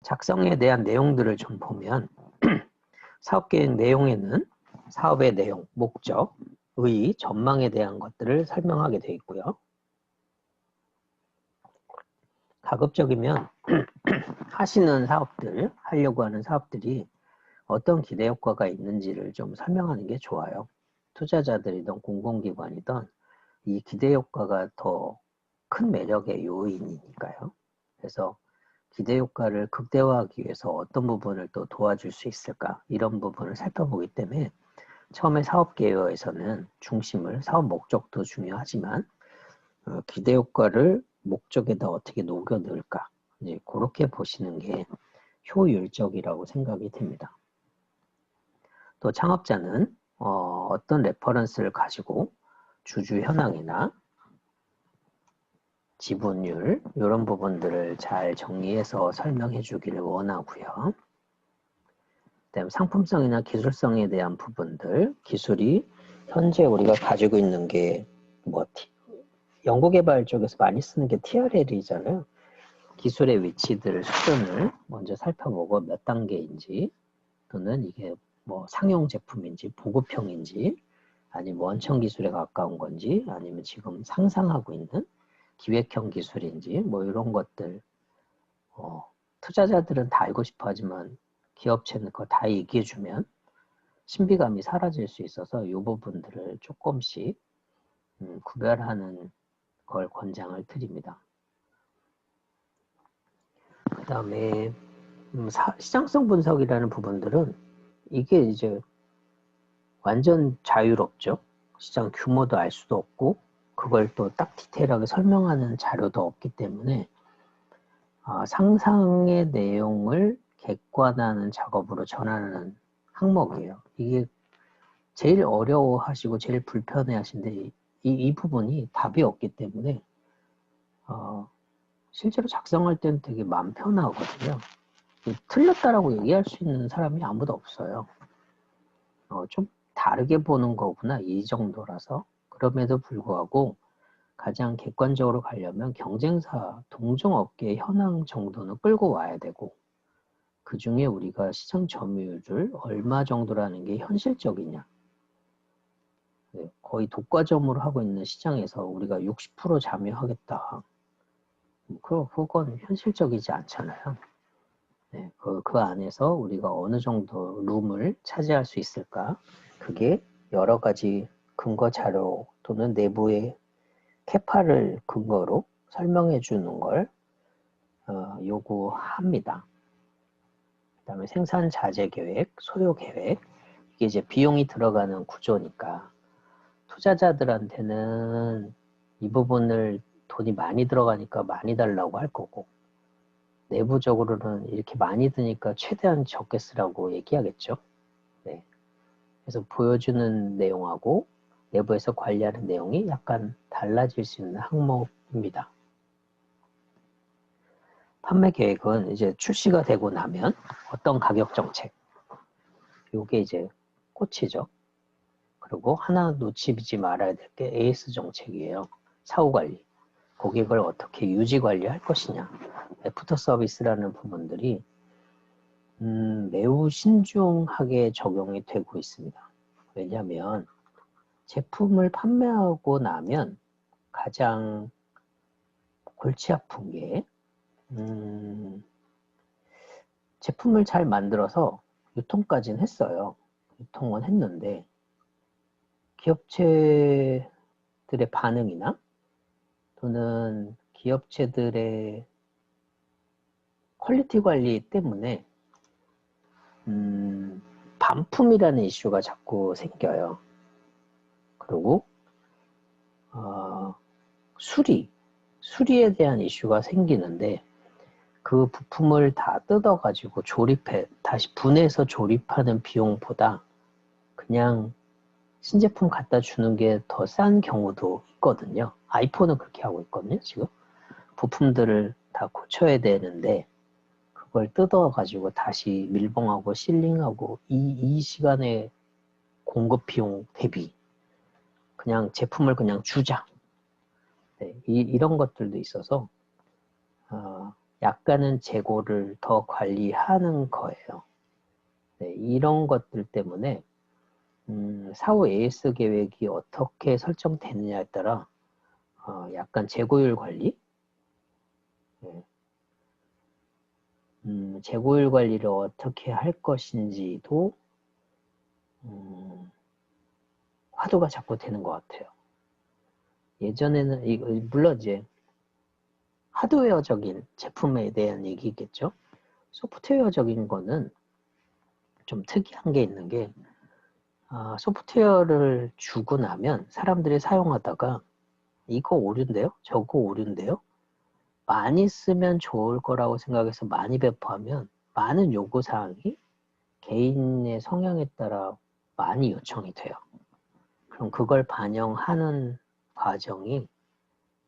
작성에 대한 내용들을 좀 보면 사업계획 내용에는 사업의 내용, 목적, 의의, 전망에 대한 것들을 설명하게 되어 있고요. 가급적이면 하시는 사업들, 하려고 하는 사업들이 어떤 기대 효과가 있는지를 좀 설명하는 게 좋아요. 투자자들이든 공공기관이든 이 기대 효과가 더 큰 매력의 요인이니까요. 그래서 기대 효과를 극대화하기 위해서 어떤 부분을 또 도와줄 수 있을까, 이런 부분을 살펴보기 때문에 처음에 사업 계획에서는 중심을, 사업 목적도 중요하지만 기대 효과를 목적에다 어떻게 녹여 넣을까, 이제 그렇게 보시는 게 효율적이라고 생각이 됩니다. 또 창업자는 어떤 레퍼런스를 가지고 주주 현황이나 지분율 이런 부분들을 잘 정리해서 설명해 주기를 원하고요. 그다음에 상품성이나 기술성에 대한 부분들, 기술이 현재 우리가 가지고 있는 게 뭐 연구개발 쪽에서 많이 쓰는 게 TRL이잖아요. 기술의 위치들 수준을 먼저 살펴보고 몇 단계인지, 또는 이게 뭐 상용 제품인지 보급형인지, 아니면 원천 기술에 가까운 건지, 아니면 지금 상상하고 있는 기획형 기술인지, 뭐 이런 것들 투자자들은 다 알고 싶어 하지만 기업체는 그거 다 얘기해주면 신비감이 사라질 수 있어서 이 부분들을 조금씩 구별하는 걸 권장을 드립니다. 그 다음에 시장성 분석이라는 부분들은 이게 이제 완전 자유롭죠. 시장 규모도 알 수도 없고 그걸 또 딱 디테일하게 설명하는 자료도 없기 때문에 상상의 내용을 객관화하는 작업으로 전환하는 항목이에요. 이게 제일 어려워하시고 제일 불편해하시는데 이 부분이 답이 없기 때문에 실제로 작성할 때는 되게 마음 편하거든요. 틀렸다라고 얘기할 수 있는 사람이 아무도 없어요. 좀 다르게 보는 거구나 이 정도라서. 그럼에도 불구하고 가장 객관적으로 가려면 경쟁사, 동종업계 현황 정도는 끌고 와야 되고, 그 중에 우리가 시장 점유율을 얼마 정도라는 게 현실적이냐. 거의 독과점으로 하고 있는 시장에서 우리가 60% 잠유하겠다. 그건 현실적이지 않잖아요. 네, 그 안에서 우리가 어느 정도 룸을 차지할 수 있을까? 그게 여러 가지 근거 자료 또는 내부의 캐파를 근거로 설명해 주는 걸 요구합니다. 그 다음에 생산 자재 계획, 소요 계획, 이게 이제 비용이 들어가는 구조니까 투자자들한테는 이 부분을 돈이 많이 들어가니까 많이 달라고 할 거고, 내부적으로는 이렇게 많이 드니까 최대한 적게 쓰라고 얘기하겠죠. 네. 그래서 보여주는 내용하고 내부에서 관리하는 내용이 약간 달라질 수 있는 항목입니다. 판매 계획은 이제 출시가 되고 나면 어떤 가격 정책, 이게 이제 꽃이죠. 그리고 하나 놓치지 말아야 될 게 AS 정책이에요. 사후 관리. 고객을 어떻게 유지 관리할 것이냐. 애프터 서비스라는 부분들이 매우 신중하게 적용이 되고 있습니다. 왜냐하면 제품을 판매하고 나면 가장 골치 아픈 게 제품을 잘 만들어서 유통까지는 했어요. 유통은 했는데 기업체들의 반응이나 또는 기업체들의 퀄리티 관리 때문에 반품이라는 이슈가 자꾸 생겨요. 그리고 수리에 대한 이슈가 생기는데 그 부품을 다 뜯어가지고 다시 분해서 조립하는 비용보다 그냥 신제품 갖다 주는 게 더 싼 경우도 있거든요. 아이폰은 그렇게 하고 있거든요, 지금. 부품들을 다 고쳐야 되는데 그걸 뜯어가지고 다시 밀봉하고 실링하고 이 시간에 공급 비용 대비 그냥 제품을 그냥 주자. 네, 이런 것들도 있어서 약간은 재고를 더 관리하는 거예요. 네, 이런 것들 때문에 사후 AS 계획이 어떻게 설정되느냐에 따라 약간 재고율 관리, 네. 재고율 관리를 어떻게 할 것인지도 화두가 자꾸 되는 것 같아요. 예전에는 물론 이제 하드웨어적인 제품에 대한 얘기겠죠. 소프트웨어적인 거는 좀 특이한 게 있는 게 소프트웨어를 주고 나면 사람들이 사용하다가 이거 오류인데요? 저거 오류인데요? 많이 쓰면 좋을 거라고 생각해서 많이 배포하면 많은 요구사항이 개인의 성향에 따라 많이 요청이 돼요. 그럼 그걸 반영하는 과정이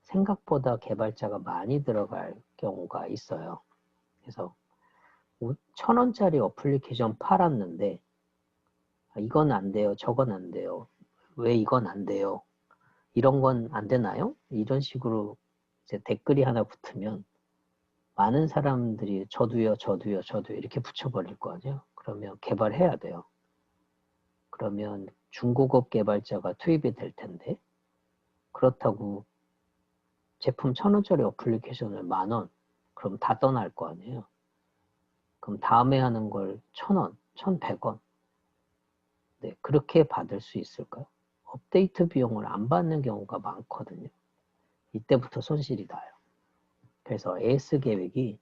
생각보다 개발자가 많이 들어갈 경우가 있어요. 그래서 1,000원짜리 어플리케이션 팔았는데 이건 안 돼요, 저건 안 돼요, 왜 이건 안 돼요, 이런 건 안 되나요? 이런 식으로 이제 댓글이 하나 붙으면 많은 사람들이 저도요, 저도요, 저도요 이렇게 붙여버릴 거 아니에요. 그러면 개발해야 돼요. 그러면 중고급 개발자가 투입이 될 텐데 그렇다고 제품 1,000원짜리 어플리케이션을 10,000원 그럼 다 떠날 거 아니에요. 그럼 다음에 하는 걸 1,000원, 1,100원 네, 그렇게 받을 수 있을까요? 업데이트 비용을 안 받는 경우가 많거든요. 이때부터 손실이 나요. 그래서 AS 계획이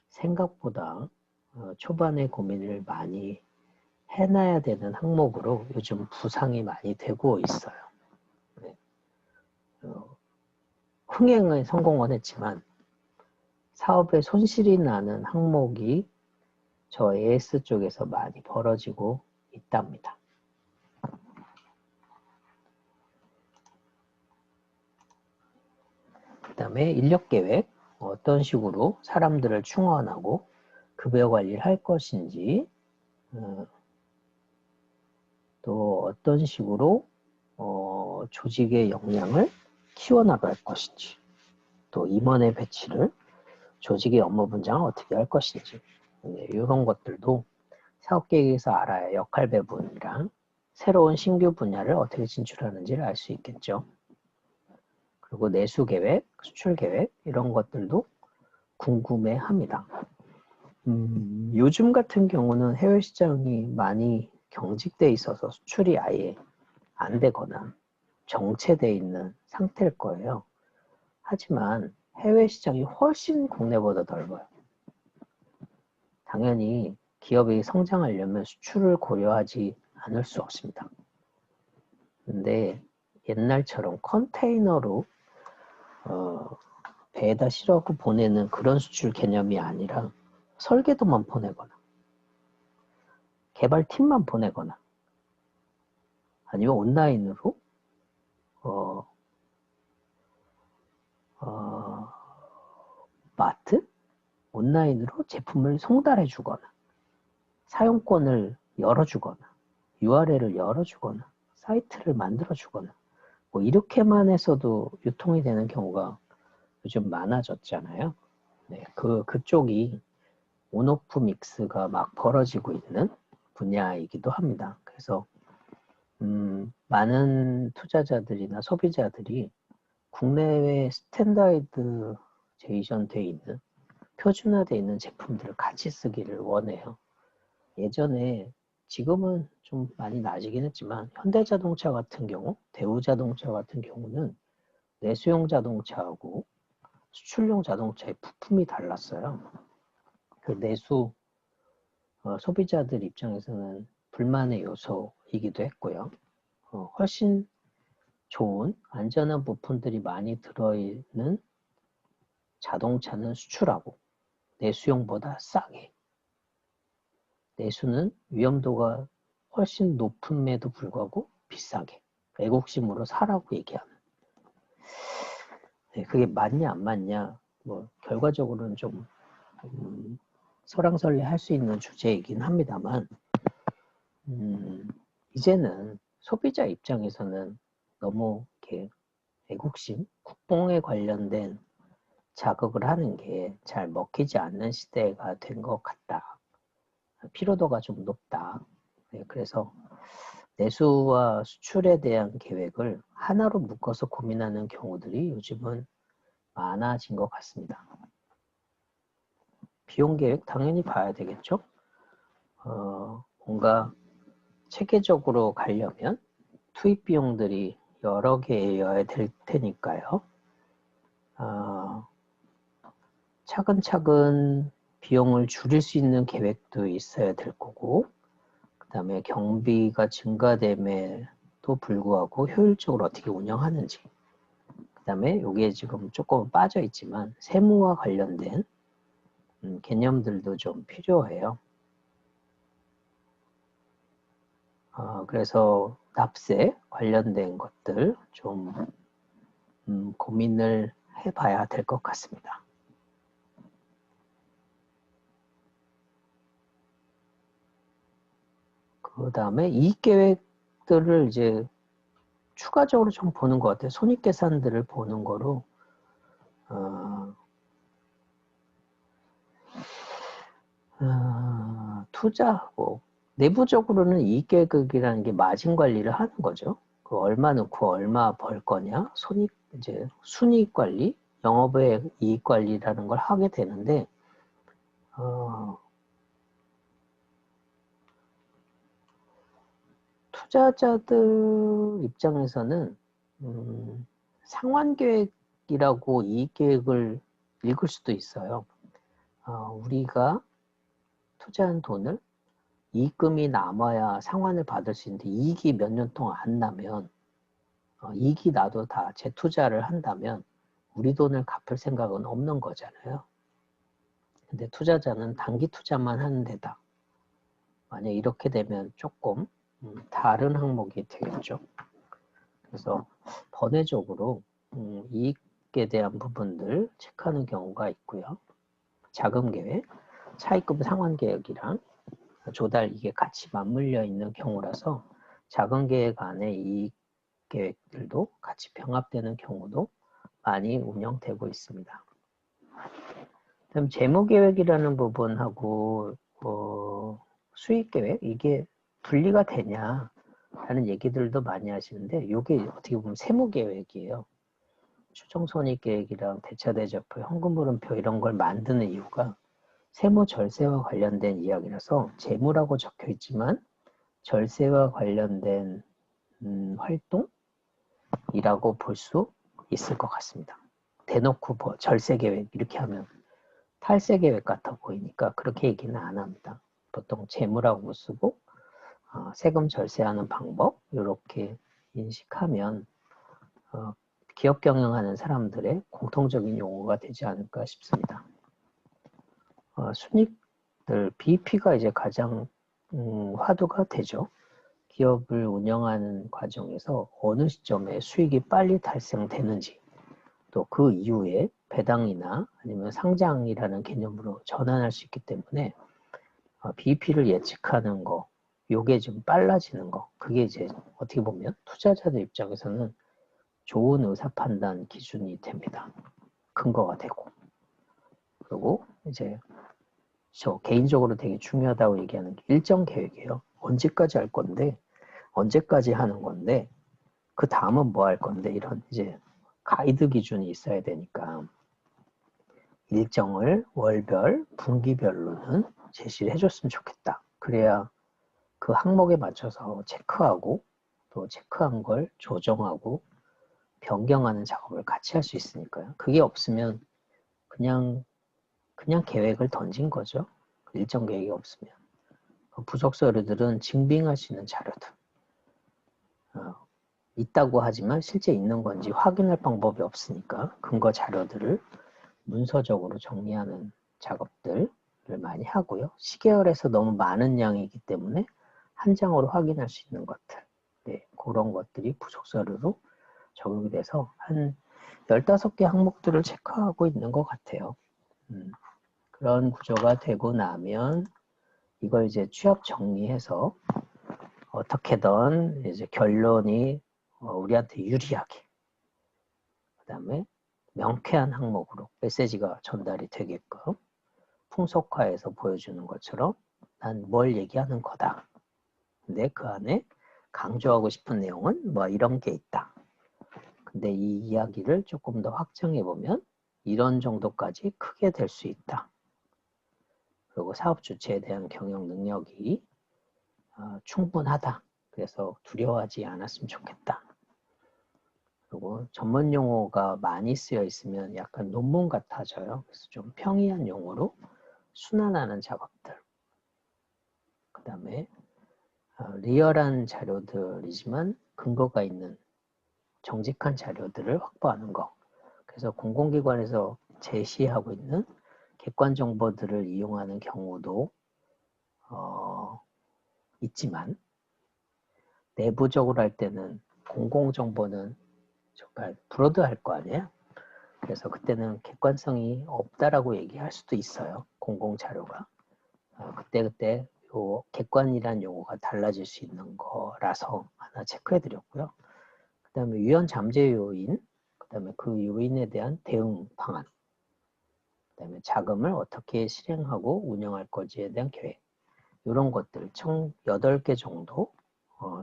생각보다 초반에 고민을 많이 해놔야 되는 항목으로 요즘 부상이 많이 되고 있어요. 네. 흥행은 성공은 했지만 사업에 손실이 나는 항목이 저 AS 쪽에서 많이 벌어지고 있답니다. 그 다음에 인력계획, 어떤 식으로 사람들을 충원하고 급여 관리를 할 것인지, 또 어떤 식으로 조직의 역량을 키워나갈 것인지, 또 임원의 배치를 조직의 업무 분장을 어떻게 할 것인지, 네, 이런 것들도 사업계획에서 알아야 역할 배분이랑 새로운 신규 분야를 어떻게 진출하는지를 알 수 있겠죠. 그리고 내수 계획, 수출 계획 이런 것들도 궁금해합니다. 요즘 같은 경우는 해외 시장이 많이 경직돼 있어서 수출이 아예 안 되거나 정체돼 있는 상태일 거예요. 하지만 해외 시장이 훨씬 국내보다 넓어요. 당연히 기업이 성장하려면 수출을 고려하지 않을 수 없습니다. 근데 옛날처럼 컨테이너로 배에다 실어서 보내는 그런 수출 개념이 아니라 설계도만 보내거나 개발팀만 보내거나 아니면 온라인으로 마트? 온라인으로 제품을 송달해 주거나 사용권을 열어주거나 URL을 열어주거나 사이트를 만들어 주거나 뭐 이렇게만 해서도 유통이 되는 경우가 요즘 많아졌잖아요. 네, 그쪽이 온오프 믹스가 막 벌어지고 있는 분야이기도 합니다. 그래서 많은 투자자들이나 소비자들이 국내외 스탠다이드제이션 돼 있는 표준화되어 있는 제품들을 같이 쓰기를 원해요. 예전에 지금은 좀 많이 나아지긴 했지만 현대자동차 같은 경우, 대우자동차 같은 경우는 내수용 자동차하고 수출용 자동차의 부품이 달랐어요. 그 내수 소비자들 입장에서는 불만의 요소이기도 했고요. 훨씬 좋은 안전한 부품들이 많이 들어있는 자동차는 수출하고 내수용보다 싸게, 내수는 위험도가 훨씬 높음에도 불구하고 비싸게 애국심으로 사라고 얘기하는. 네, 그게 맞냐 안 맞냐 뭐 결과적으로는 좀 설왕설래 할 수 있는 주제이긴 합니다만 이제는 소비자 입장에서는 너무 이렇게 애국심, 국뽕에 관련된 자극을 하는 게 잘 먹히지 않는 시대가 된 것 같다. 피로도가 좀 높다. 네, 그래서 내수와 수출에 대한 계획을 하나로 묶어서 고민하는 경우들이 요즘은 많아진 것 같습니다. 비용 계획 당연히 봐야 되겠죠. 뭔가 체계적으로 가려면 투입 비용들이 여러 개여야 될 테니까요. 차근차근 비용을 줄일 수 있는 계획도 있어야 될 거고, 그 다음에 경비가 증가됨에도 불구하고 효율적으로 어떻게 운영하는지, 그 다음에 여기에 지금 조금 빠져 있지만 세무와 관련된 개념들도 좀 필요해요. 그래서 납세 관련된 것들 좀 고민을 해봐야 될 것 같습니다. 그 다음에 이익 계획들을 이제 추가적으로 좀 보는 것 같아요. 손익계산들을 보는 거로 투자, 내부적으로는 이익계획이라는 게 마진 관리를 하는 거죠. 그 얼마 넣고 얼마 벌 거냐, 이제 순이익 관리, 영업외 이익 관리라는 걸 하게 되는데, 투자자들 입장에서는 상환계획이라고 이익계획을 읽을 수도 있어요. 우리가 투자한 돈을 이익금이 남아야 상환을 받을 수 있는데 이익이 몇 년 동안 안 나면 이익이 나도 다 재투자를 한다면 우리 돈을 갚을 생각은 없는 거잖아요. 근데 투자자는 단기 투자만 하는 데다. 만약 이렇게 되면 조금 다른 항목이 되겠죠. 그래서 번외적으로 이익에 대한 부분들 체크하는 경우가 있고요. 자금 계획, 차입금 상환 계획이랑 조달 이게 같이 맞물려 있는 경우라서 자금 계획 안에 이익 계획들도 같이 병합되는 경우도 많이 운영되고 있습니다. 그럼 재무 계획이라는 부분하고 수익 계획 이게 분리가 되냐 라는 얘기들도 많이 하시는데 이게 어떻게 보면 세무 계획이에요. 추정손익계획이랑 대차대조표, 현금흐름표 이런 걸 만드는 이유가 세무 절세와 관련된 이야기라서 재무라고 적혀 있지만 절세와 관련된 활동이라고 볼 수 있을 것 같습니다. 대놓고 절세계획 이렇게 하면 탈세계획 같아 보이니까 그렇게 얘기는 안 합니다. 보통 재무라고 쓰고 세금 절세하는 방법 이렇게 인식하면 기업 경영하는 사람들의 공통적인 용어가 되지 않을까 싶습니다. 순익들 BEP가 이제 가장 화두가 되죠. 기업을 운영하는 과정에서 어느 시점에 수익이 빨리 달성되는지 또 그 이후에 배당이나 아니면 상장이라는 개념으로 전환할 수 있기 때문에 BEP를 예측하는 거 요게 좀 빨라지는 거 그게 이제 어떻게 보면 투자자들 입장에서는 좋은 의사판단 기준이 됩니다. 근거가 되고 그리고 이제 저 개인적으로 되게 중요하다고 얘기하는 게 일정 계획이에요. 언제까지 할 건데 언제까지 하는 건데 그 다음은 뭐 할 건데 이런 이제 가이드 기준이 있어야 되니까 일정을 월별, 분기별로는 제시를 해줬으면 좋겠다. 그래야 그 항목에 맞춰서 체크하고 또 체크한 걸 조정하고 변경하는 작업을 같이 할 수 있으니까요. 그게 없으면 그냥 계획을 던진 거죠. 일정 계획이 없으면. 부속 서류들은 증빙할 수 있는 자료들. 있다고 하지만 실제 있는 건지 확인할 방법이 없으니까 근거 자료들을 문서적으로 정리하는 작업들을 많이 하고요. 시계열에서 너무 많은 양이기 때문에 한 장으로 확인할 수 있는 것들. 네, 그런 것들이 부속 서류로 적용이 돼서 한 15개 항목들을 체크하고 있는 것 같아요. 그런 구조가 되고 나면 이걸 이제 취업 정리해서 어떻게든 이제 결론이 우리한테 유리하게 그 다음에 명쾌한 항목으로 메시지가 전달이 되게끔 풍속화해서 보여주는 것처럼 난 뭘 얘기하는 거다. 근데 그 안에 강조하고 싶은 내용은 뭐 이런 게 있다. 근데 이 이야기를 조금 더 확장해 보면 이런 정도까지 크게 될 수 있다. 그리고 사업 주체에 대한 경영 능력이 충분하다. 그래서 두려워하지 않았으면 좋겠다. 그리고 전문 용어가 많이 쓰여 있으면 약간 논문 같아져요. 그래서 좀 평이한 용어로 순환하는 작업들. 그 다음에 리얼한 자료들이지만 근거가 있는 정직한 자료들을 확보하는 거. 그래서 공공기관에서 제시하고 있는 객관 정보들을 이용하는 경우도 있지만 내부적으로 할 때는 공공정보는 정말 브로드할 거 아니에요. 그래서 그때는 객관성이 없다라고 얘기할 수도 있어요. 공공자료가. 그때그때 요 객관이란 용어가 달라질 수 있는 거라서 하나 체크해 드렸고요. 그 다음에 위헌 잠재 요인, 그 다음에 그 요인에 대한 대응 방안, 그 다음에 자금을 어떻게 실행하고 운영할 거지에 대한 계획, 이런 것들 총 8개 정도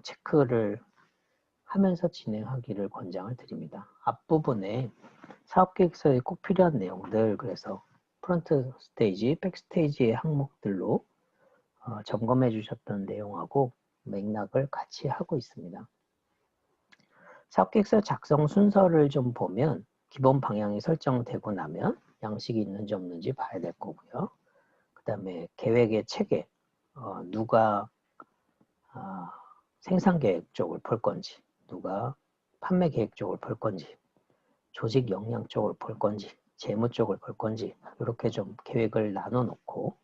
체크를 하면서 진행하기를 권장을 드립니다. 앞부분에 사업계획서에 꼭 필요한 내용들, 그래서 프론트 스테이지, 백스테이지의 항목들로 점검해 주셨던 내용하고 맥락을 같이 하고 있습니다. 사업계획서 작성 순서를 좀 보면 기본 방향이 설정되고 나면 양식이 있는지 없는지 봐야 될 거고요. 그 다음에 계획의 체계, 누가 생산계획 쪽을 볼 건지, 누가 판매계획 쪽을 볼 건지, 조직 역량 쪽을 볼 건지, 재무 쪽을 볼 건지 이렇게 좀 계획을 나눠 놓고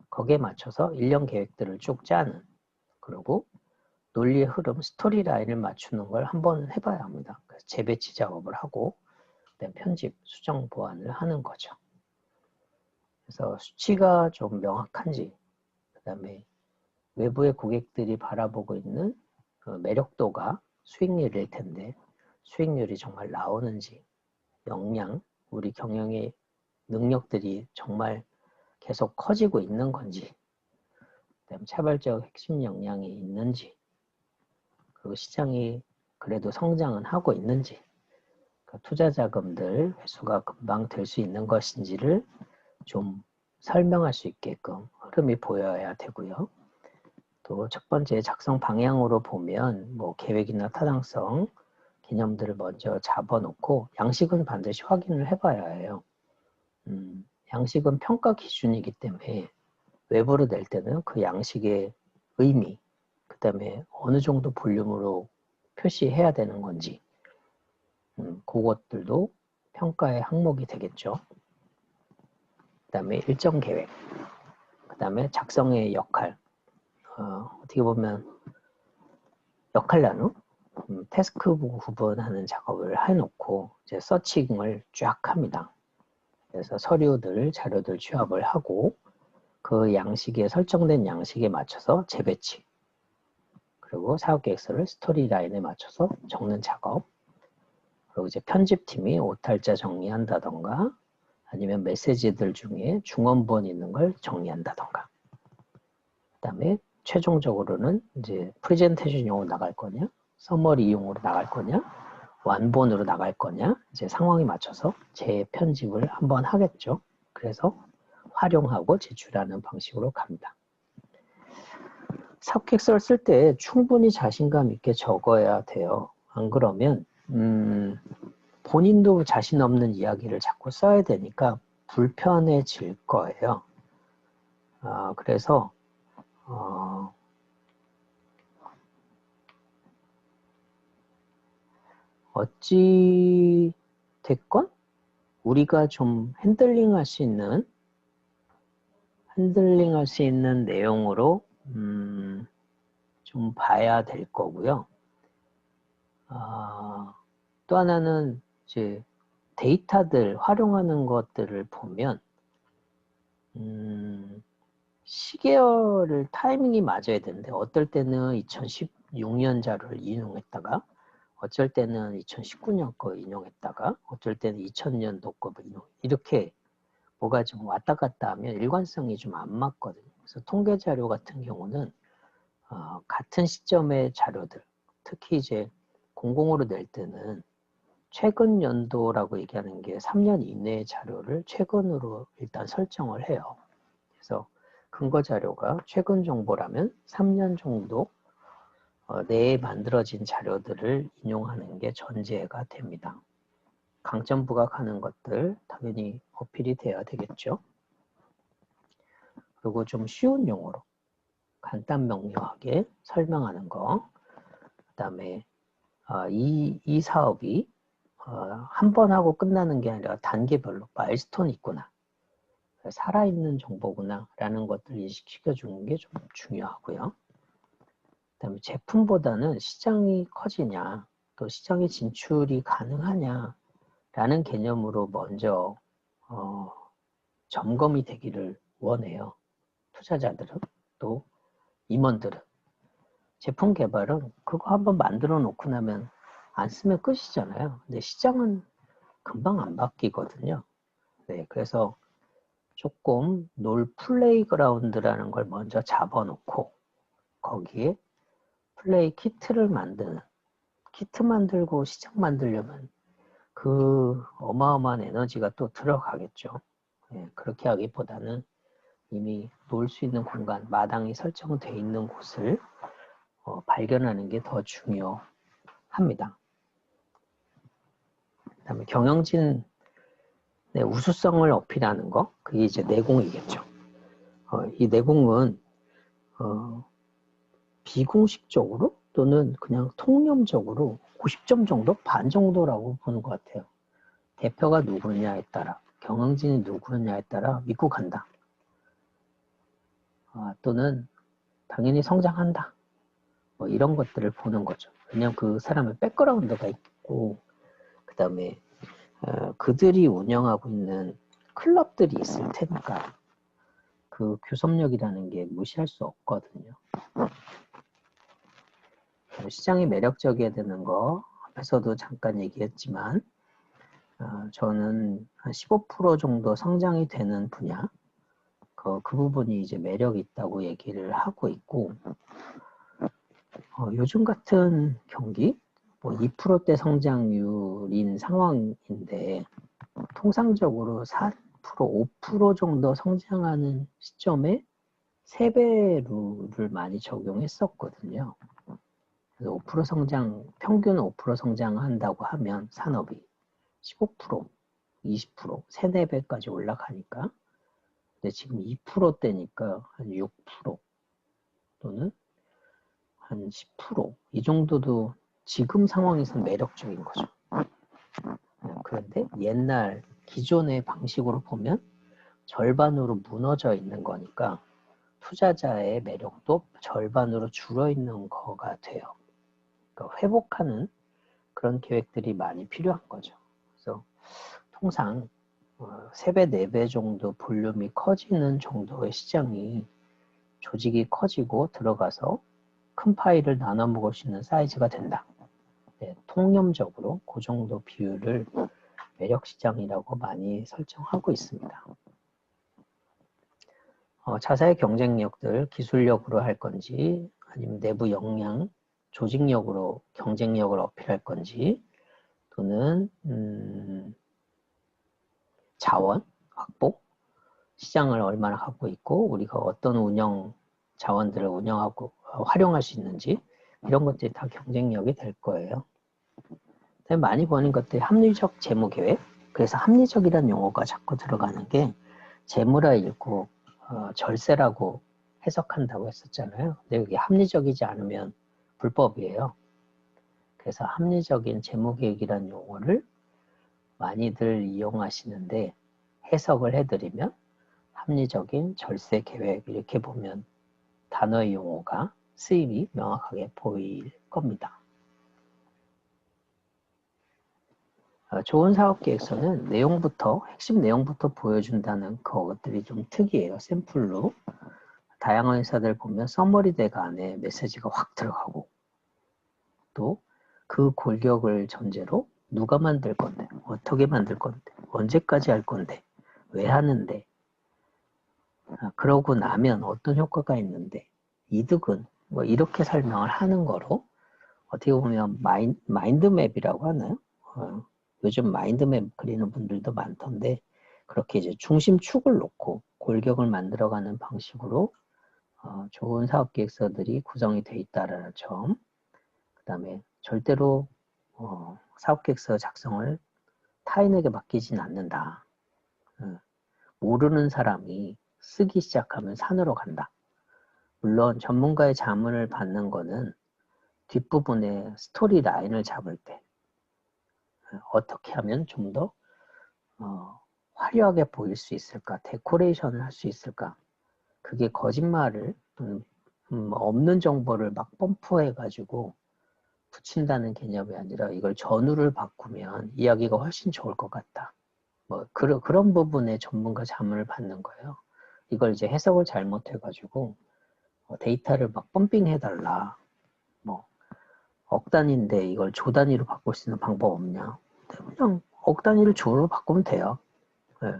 거기에 맞춰서 1년 계획들을 쭉 짜는, 그리고 논리의 흐름, 스토리 라인을 맞추는 걸 한번 해봐야 합니다. 그래서 재배치 작업을 하고 그다음 편집, 수정, 보완을 하는 거죠. 그래서 수치가 좀 명확한지, 그 다음에 외부의 고객들이 바라보고 있는 그 매력도가 수익률일 텐데 수익률이 정말 나오는지, 역량, 우리 경영의 능력들이 정말 계속 커지고 있는 건지, 그다음 차별적 핵심 역량이 있는지, 그리고 시장이 그래도 성장은 하고 있는지, 그러니까 투자 자금들 회수가 금방 될 수 있는 것인지를 좀 설명할 수 있게끔 흐름이 보여야 되고요. 또 첫 번째 작성 방향으로 보면 뭐 계획이나 타당성 개념들을 먼저 잡아놓고 양식은 반드시 확인을 해봐야 해요. 양식은 평가 기준이기 때문에 외부로 낼 때는 그 양식의 의미, 그 다음에 어느 정도 볼륨으로 표시해야 되는 건지, 그것들도 평가의 항목이 되겠죠. 그 다음에 일정 계획, 그 다음에 작성의 역할, 어떻게 보면 역할 나눔, 태스크 구분하는 작업을 해놓고 이제 서칭을 쫙 합니다. 그래서 서류들, 자료들 취합을 하고 그 양식에 설정된 양식에 맞춰서 재배치, 그리고 사업계획서를 스토리 라인에 맞춰서 적는 작업, 그리고 이제 편집팀이 오탈자 정리한다던가 아니면 메시지들 중에 중원본 있는 걸 정리한다던가, 그 다음에 최종적으로는 이제 프레젠테이션용으로 나갈 거냐, 서머리용으로 나갈 거냐, 완본으로 나갈 거냐, 이제 상황에 맞춰서 재편집을 한번 하겠죠. 그래서 활용하고 제출하는 방식으로 갑니다. 사업계획서를 쓸 때 충분히 자신감 있게 적어야 돼요. 안 그러면 본인도 자신 없는 이야기를 자꾸 써야 되니까 불편해질 거예요. 그래서 어찌 됐건 우리가 좀 핸들링할 수 있는 내용으로 좀 봐야 될 거고요. 또 하나는 이제 데이터들 활용하는 것들을 보면 시계열을 타이밍이 맞아야 되는데 어떨 때는 2016년 자료를 인용했다가 어쩔 때는 2019년 거 인용했다가 어쩔 때는 2000년도 거 인용, 이렇게 뭐가 좀 왔다 갔다 하면 일관성이 좀 안 맞거든요. 그래서 통계 자료 같은 경우는 같은 시점의 자료들, 특히 이제 공공으로 낼 때는 최근 연도라고 얘기하는 게 3년 이내의 자료를 최근으로 일단 설정을 해요. 그래서 근거 자료가 최근 정보라면 3년 정도 내에 만들어진 자료들을 인용하는 게 전제가 됩니다. 강점 부각하는 것들 당연히 어필이 돼야 되겠죠. 그리고 좀 쉬운 용어로 간단 명료하게 설명하는 거. 그 다음에 이 사업이 한 번 하고 끝나는 게 아니라 단계별로 마일스톤이 있구나. 살아있는 정보구나 라는 것들을 인식시켜 주는 게 좀 중요하고요. 그 다음에 제품보다는 시장이 커지냐 또 시장에 진출이 가능하냐 라는 개념으로 먼저 점검이 되기를 원해요. 투자자들은 또 임원들은. 제품 개발은 그거 한번 만들어 놓고 나면 안 쓰면 끝이잖아요. 근데 시장은 금방 안 바뀌거든요. 네, 그래서 조금 놀 플레이그라운드라는 걸 먼저 잡아놓고 거기에 플레이 키트를 만드는, 키트 만들고 시장 만들려면 그 어마어마한 에너지가 또 들어가겠죠. 네, 그렇게 하기보다는 이미 놀 수 있는 공간, 마당이 설정되어 있는 곳을 발견하는 게 더 중요합니다. 그 다음에 경영진 우수성을 어필하는 거, 그게 이제 내공이겠죠. 이 내공은 비공식적으로 또는 그냥 통념적으로 90점 정도? 반 정도라고 보는 것 같아요. 대표가 누구냐에 따라, 경영진이 누구냐에 따라 믿고 간다. 또는 당연히 성장한다. 뭐 이런 것들을 보는 거죠. 왜냐하면 그 사람의 백그라운드가 있고 그 다음에 그들이 운영하고 있는 클럽들이 있을 테니까 그 교섭력이라는 게 무시할 수 없거든요. 시장이 매력적이어야 되는 거 앞에서도 잠깐 얘기했지만 저는 한 15% 정도 성장이 되는 분야 그 부분이 이제 매력이 있다고 얘기를 하고 있고 요즘 같은 경기 뭐 2%대 성장률인 상황인데 통상적으로 4%, 5% 정도 성장하는 시점에 3배율을 많이 적용했었거든요. 그래서 5% 성장, 평균 5% 성장한다고 하면 산업이 15%, 20%, 3, 4배까지 올라가니까 근데 지금 2%대니까 한 6% 또는 한 10%이 정도도 지금 상황에서는 매력적인 거죠. 그런데 옛날 기존의 방식으로 보면 절반으로 무너져 있는 거니까 투자자의 매력도 절반으로 줄어 있는 거가 돼요. 그러니까 회복하는 그런 계획들이 많이 필요한 거죠. 그래서 통상 3배, 4배 정도 볼륨이 커지는 정도의 시장이 조직이 커지고 들어가서 큰 파이를 나눠 먹을 수 있는 사이즈가 된다. 네, 통념적으로 그 정도 비율을 매력시장이라고 많이 설정하고 있습니다. 자사의 경쟁력들 기술력으로 할 건지 아니면 내부 역량, 조직력으로 경쟁력을 어필할 건지 또는 자원 확보, 시장을 얼마나 갖고 있고 우리가 어떤 운영 자원들을 운영하고 활용할 수 있는지 이런 것들이 다 경쟁력이 될 거예요. 많이 보는 것들이 합리적 재무계획. 그래서 합리적이라는 용어가 자꾸 들어가는 게 재무라 읽고 절세라고 해석한다고 했었잖아요. 근데 그게 합리적이지 않으면 불법이에요. 그래서 합리적인 재무계획이라는 용어를 많이들 이용하시는데 해석을 해드리면 합리적인 절세계획 이렇게 보면 단어의 용어가 쓰임이 명확하게 보일 겁니다. 좋은 사업계획서는 핵심 내용부터 보여준다는 것들이 좀 특이해요. 샘플로. 다양한 회사들 보면 서머리 대가 안에 메시지가 확 들어가고 또 그 골격을 전제로 누가 만들 건데, 어떻게 만들 건데, 언제까지 할 건데, 왜 하는데, 그러고 나면 어떤 효과가 있는데, 이득은 뭐 이렇게 설명을 하는 거로 어떻게 보면 마인드맵이라고 하나요? 요즘 마인드맵 그리는 분들도 많던데 그렇게 이제 중심축을 놓고 골격을 만들어가는 방식으로 좋은 사업계획서들이 구성이 돼 있다라는 점. 그 다음에 절대로 사업계획서 작성을 타인에게 맡기진 않는다. 모르는 사람이 쓰기 시작하면 산으로 간다. 물론 전문가의 자문을 받는 거는 뒷부분에 스토리 라인을 잡을 때 어떻게 하면 좀 더 화려하게 보일 수 있을까, 데코레이션을 할 수 있을까. 그게 거짓말을 없는 정보를 막 펌프해가지고 붙인다는 개념이 아니라 이걸 전후를 바꾸면 이야기가 훨씬 좋을 것 같다. 뭐 그런 부분에 전문가 자문을 받는 거예요. 이걸 이제 해석을 잘못해가지고 데이터를 막 펌핑해달라. 뭐 억 단위인데 이걸 조 단위로 바꿀 수 있는 방법 없냐? 그냥 억 단위를 조로 바꾸면 돼요. 네.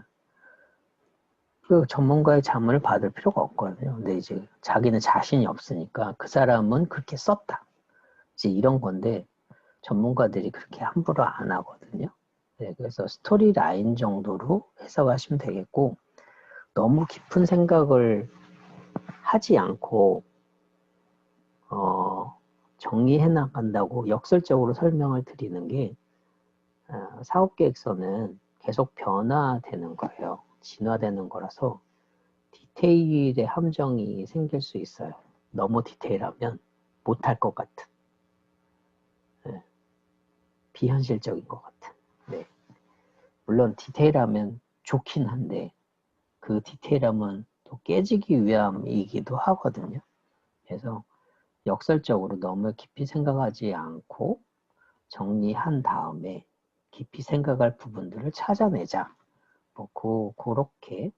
그 전문가의 자문을 받을 필요가 없거든요. 근데 이제 자기는 자신이 없으니까 그 사람은 그렇게 썼다. 이제 이런 건데 전문가들이 그렇게 함부로 안 하거든요. 네, 그래서 스토리 라인 정도로 해석하시면 되겠고 너무 깊은 생각을 하지 않고 정리해 나간다고 역설적으로 설명을 드리는 게 사업계획서는 계속 변화되는 거예요. 진화되는 거라서 디테일의 함정이 생길 수 있어요. 너무 디테일하면 못할 것 같은, 네. 비현실적인 것 같은. 네. 물론 디테일하면 좋긴 한데 그 디테일함은 또 깨지기 위함이기도 하거든요. 그래서 역설적으로 너무 깊이 생각하지 않고 정리한 다음에 깊이 생각할 부분들을 찾아내자. 뭐 그렇게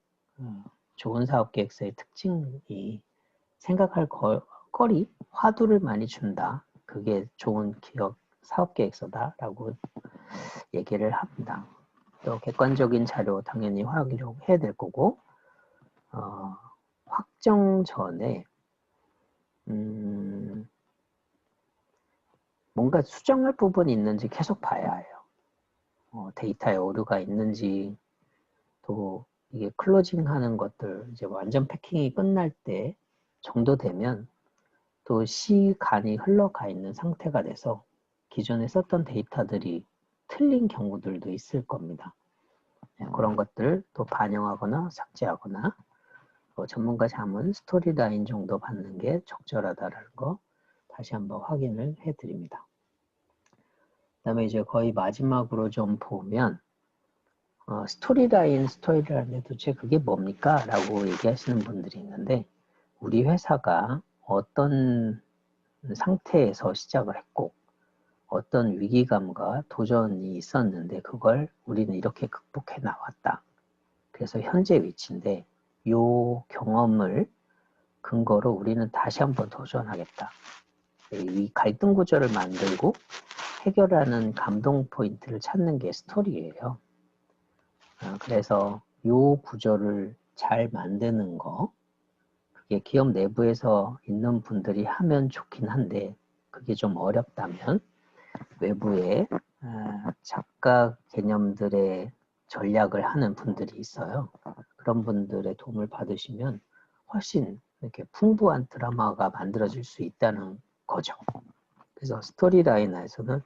좋은 사업계획서의 특징이 생각할 거리, 화두를 많이 준다. 그게 좋은 기업 사업계획서다라고 얘기를 합니다. 또 객관적인 자료 당연히 활용해야 될 거고 확정 전에 뭔가 수정할 부분이 있는지 계속 봐야 해요. 데이터에 오류가 있는지 또 이게 클로징하는 것들 이제 완전 패킹이 끝날 때 정도 되면 또 시간이 흘러가 있는 상태가 돼서 기존에 썼던 데이터들이 틀린 경우들도 있을 겁니다. 그런 것들 또 반영하거나 삭제하거나 전문가 자문 스토리라인 정도 받는 게 적절하다는 거 다시 한번 확인을 해드립니다. 그 다음에 이제 거의 마지막으로 좀 보면 스토리라인에 도대체 그게 뭡니까? 라고 얘기하시는 분들이 있는데 우리 회사가 어떤 상태에서 시작을 했고 어떤 위기감과 도전이 있었는데 그걸 우리는 이렇게 극복해 나왔다. 그래서 현재 위치인데 이 경험을 근거로 우리는 다시 한번 도전하겠다. 이 갈등 구조를 만들고 해결하는 감동 포인트를 찾는 게 스토리예요. 그래서 이 구조를 잘 만드는 거 그게 기업 내부에서 있는 분들이 하면 좋긴 한데 그게 좀 어렵다면 외부에 작가 개념들의 전략을 하는 분들이 있어요. 그런 분들의 도움을 받으시면 훨씬 이렇게 풍부한 드라마가 만들어질 수 있다는 거죠. 그래서 스토리라인에서는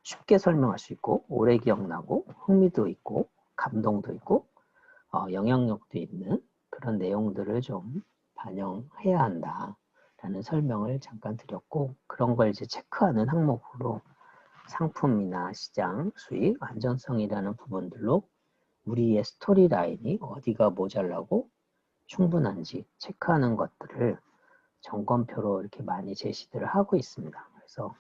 쉽게 설명할 수 있고 오래 기억나고 흥미도 있고 감동도 있고 영향력도 있는 그런 내용들을 좀 반영해야 한다라는 설명을 잠깐 드렸고 그런 걸 이제 체크하는 항목으로 상품이나 시장, 수익, 안전성이라는 부분들로 우리의 스토리 라인이 어디가 모자라고 충분한지 체크하는 것들을 점검표로 이렇게 많이 제시들을 하고 있습니다. 그래서